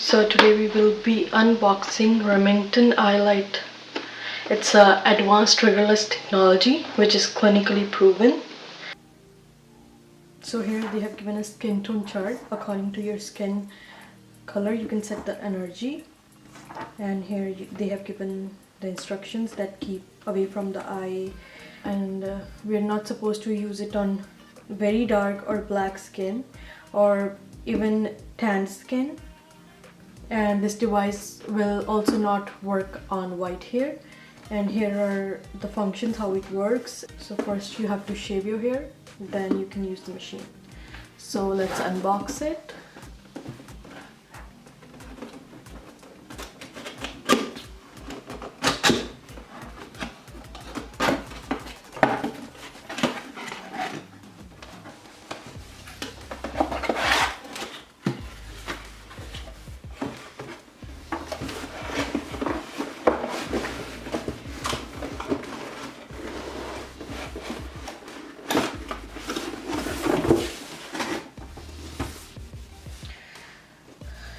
So today we will be unboxing Remington iLIGHT. It's a advanced triggerless technology which is clinically proven. So here they have given a skin tone chart. According to your skin color you can set the energy, and here they have given the instructions that keep away from the eye, and we're not supposed to use it on very dark or black skin or even tan skin. And this device will also not work on white hair. And here are the functions, how it works. So first you have to shave your hair, then you can use the machine. So let's unbox it.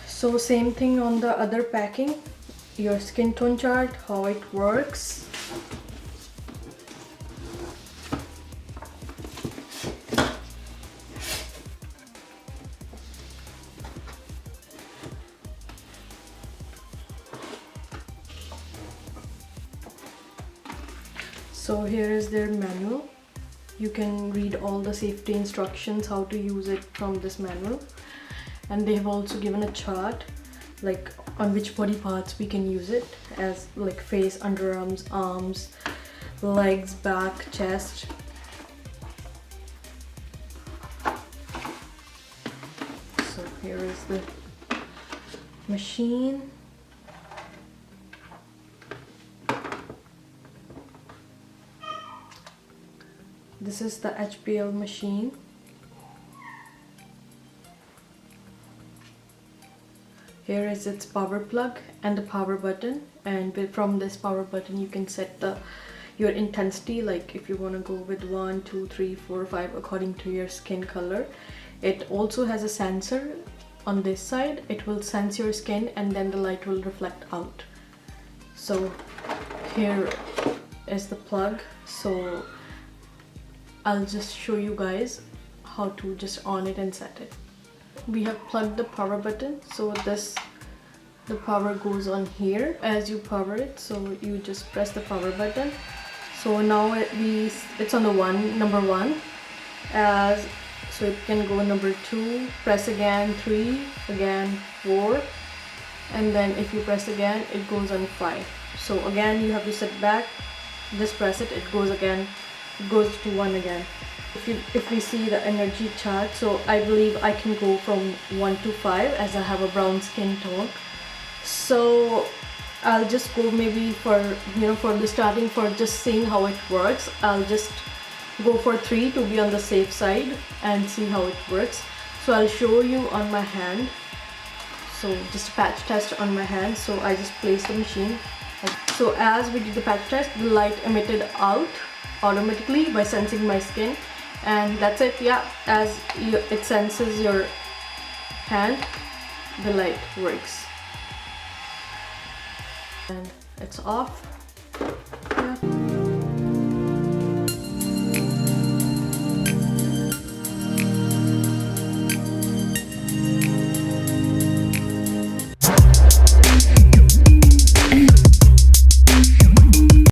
So same thing on the other packing, your skin tone chart, how it works. So here is their manual. You can read all the safety instructions, how to use it from this manual. And they have also given a chart like on which body parts we can use it, as like face, underarms, arms, legs, back, chest. So here is the machine. This is the HPL machine. Here is its power plug and the power button, and from this power button you can set your intensity, like if you want to go with 1, 2, 3, 4, 5 according to your skin color. It also has a sensor on this side. It will sense your skin and then the light will reflect out. So here is the plug. So I'll just show you guys how to just on it and set it. We have plugged the power button, so the power goes on here as you power it. So you just press the power button. So now it's on the number one, so it can go number 2, press again 3, again 4, and then if you press again it goes on 5. So again you have to sit back, just press it, it goes again, it goes to 1 again. If we see the energy chart, so I believe I can go from 1 to 5 as I have a brown skin tone. So I'll just go maybe for the starting, for just seeing how it works, I'll just go for 3 to be on the safe side and see how it works. So I'll show you on my hand. So just patch test on my hand. So I just place the machine. So as we did the patch test, the light emitted out automatically by sensing my skin. And that's it. Yeah, as it senses your hand, the light works. And it's off. Yeah.